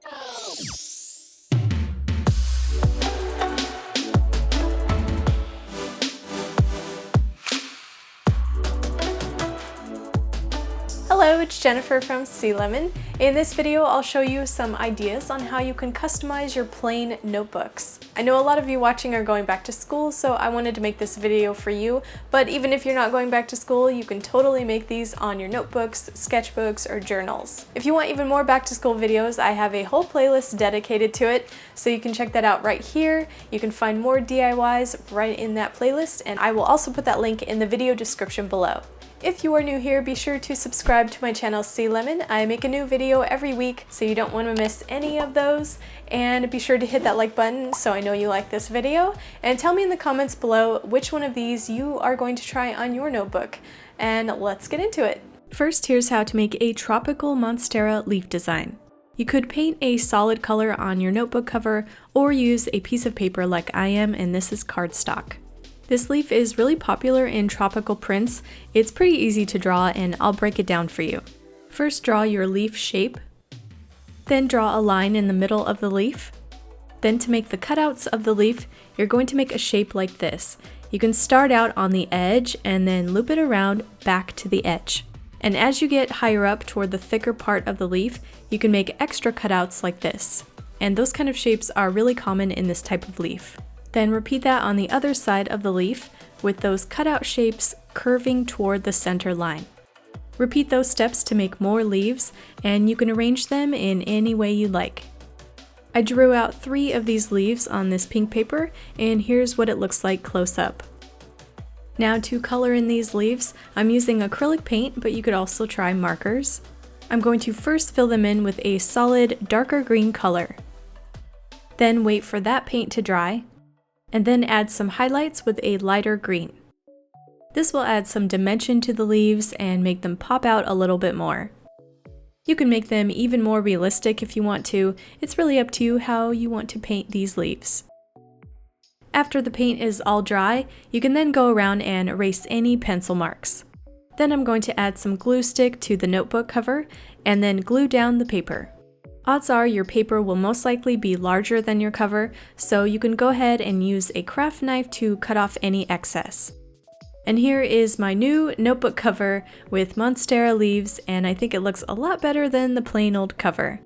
Hello, it's Jennifer from heysealemon. In this video, I'll show you some ideas on how you can customize your plain notebooks. I know a lot of you watching are going back to school, so I wanted to make this video for you, but even if you're not going back to school, you can totally make these on your notebooks, sketchbooks, or journals. If you want even more back to school videos, I have a whole playlist dedicated to it, so you can check that out right here. You can find more DIYs right in that playlist, and I will also put that link in the video description below. If you are new here, be sure to subscribe to my channel heysealemon. I make a new video every week, so you don't want to miss any of those. And be sure to hit that like button so I know you like this video. And tell me in the comments below which one of these you are going to try on your notebook. And let's get into it. First, here's how to make a tropical Monstera leaf design. You could paint a solid color on your notebook cover or use a piece of paper like I am, and this is cardstock. This leaf is really popular in tropical prints. It's pretty easy to draw, and I'll break it down for you. First, draw your leaf shape. Then draw a line in the middle of the leaf. Then to make the cutouts of the leaf, you're going to make a shape like this. You can start out on the edge and then loop it around back to the edge. And as you get higher up toward the thicker part of the leaf, you can make extra cutouts like this. And those kind of shapes are really common in this type of leaf. Then repeat that on the other side of the leaf with those cutout shapes curving toward the center line. Repeat those steps to make more leaves, and you can arrange them in any way you like. I drew out 3 of these leaves on this pink paper, and here's what it looks like close up. Now to color in these leaves, I'm using acrylic paint, but you could also try markers. I'm going to first fill them in with a solid darker green color. Then wait for that paint to dry, and then add some highlights with a lighter green. This will add some dimension to the leaves and make them pop out a little bit more. You can make them even more realistic if you want to. It's really up to you how you want to paint these leaves. After the paint is all dry, you can then go around and erase any pencil marks. Then I'm going to add some glue stick to the notebook cover and then glue down the paper. Odds are your paper will most likely be larger than your cover, so you can go ahead and use a craft knife to cut off any excess. And here is my new notebook cover with Monstera leaves, and I think it looks a lot better than the plain old cover.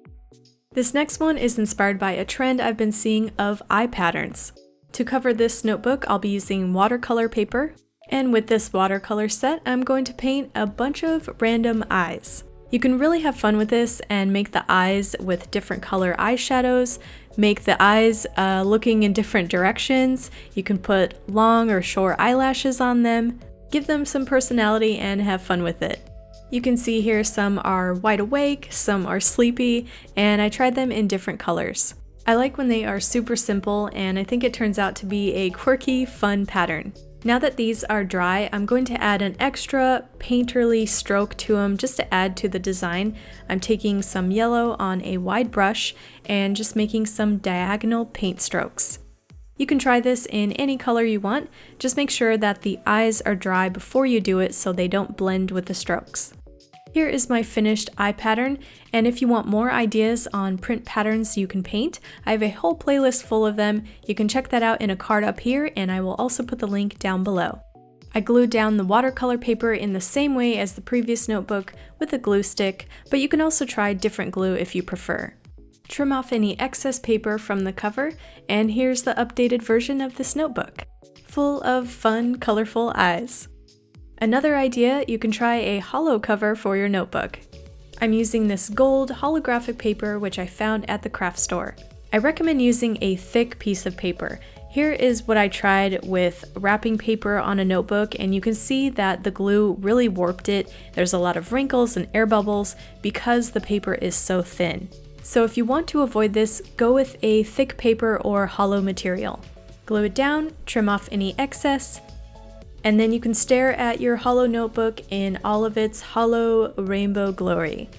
This next one is inspired by a trend I've been seeing of eye patterns. To cover this notebook, I'll be using watercolor paper, and with this watercolor set, I'm going to paint a bunch of random eyes. You can really have fun with this and make the eyes with different color eyeshadows, make the eyes looking in different directions. You can put long or short eyelashes on them, give them some personality, and have fun with it. You can see here some are wide awake, some are sleepy, and I tried them in different colors. I like when they are super simple, and I think it turns out to be a quirky, fun pattern. Now that these are dry, I'm going to add an extra painterly stroke to them just to add to the design. I'm taking some yellow on a wide brush and just making some diagonal paint strokes. You can try this in any color you want, just make sure that the eyes are dry before you do it so they don't blend with the strokes. Here is my finished eye pattern, and if you want more ideas on print patterns you can paint, I have a whole playlist full of them. You can check that out in a card up here, and I will also put the link down below. I glued down the watercolor paper in the same way as the previous notebook with a glue stick, but you can also try different glue if you prefer. Trim off any excess paper from the cover, and here's the updated version of this notebook, full of fun, colorful eyes. Another idea, you can try a holo cover for your notebook. I'm using this gold holographic paper which I found at the craft store. I recommend using a thick piece of paper. Here is what I tried with wrapping paper on a notebook, and you can see that the glue really warped it. There's a lot of wrinkles and air bubbles because the paper is so thin. So if you want to avoid this, go with a thick paper or holo material. Glue it down, trim off any excess, and then you can stare at your holo notebook in all of its holo rainbow glory.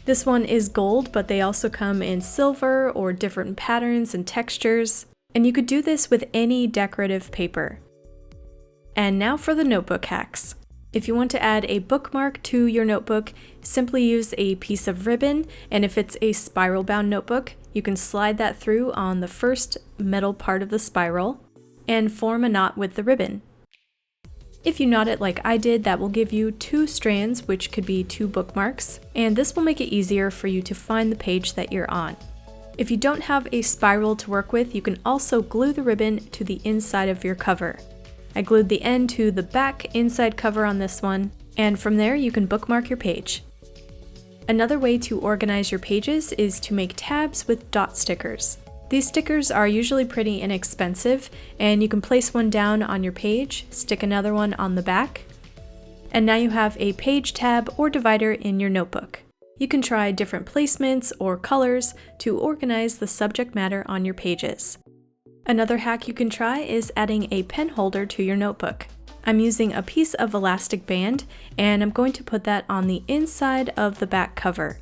This one is gold, but they also come in silver or different patterns and textures, and you could do this with any decorative paper. And now for the notebook hacks. If you want to add a bookmark to your notebook, simply use a piece of ribbon, and if it's a spiral bound notebook, you can slide that through on the first metal part of the spiral and form a knot with the ribbon. If you knot it like I did, that will give you 2 strands, which could be 2 bookmarks, and this will make it easier for you to find the page that you're on. If you don't have a spiral to work with, you can also glue the ribbon to the inside of your cover. I glued the end to the back inside cover on this one, and from there you can bookmark your page. Another way to organize your pages is to make tabs with dot stickers. These stickers are usually pretty inexpensive, and you can place one down on your page, stick another one on the back, and now you have a page tab or divider in your notebook. You can try different placements or colors to organize the subject matter on your pages. Another hack you can try is adding a pen holder to your notebook. I'm using a piece of elastic band, and I'm going to put that on the inside of the back cover.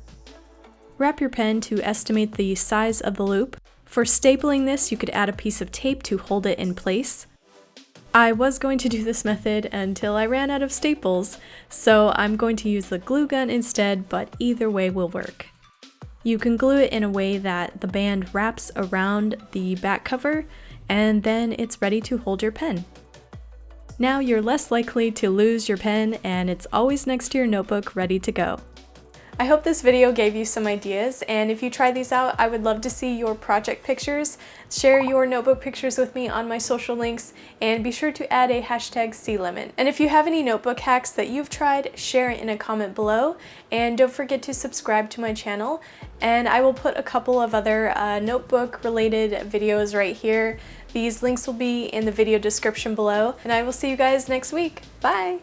Wrap your pen to estimate the size of the loop. For stapling this, you could add a piece of tape to hold it in place. I was going to do this method until I ran out of staples, so I'm going to use the glue gun instead, but either way will work. You can glue it in a way that the band wraps around the back cover, and then it's ready to hold your pen. Now you're less likely to lose your pen, and it's always next to your notebook ready to go. I hope this video gave you some ideas, and if you try these out, I would love to see your project pictures. Share your notebook pictures with me on my social links, and be sure to add a hashtag #heysealemon. And if you have any notebook hacks that you've tried, share it in a comment below, and don't forget to subscribe to my channel, and I will put a couple of other notebook related videos right here. These links will be in the video description below, and I will see you guys next week. Bye!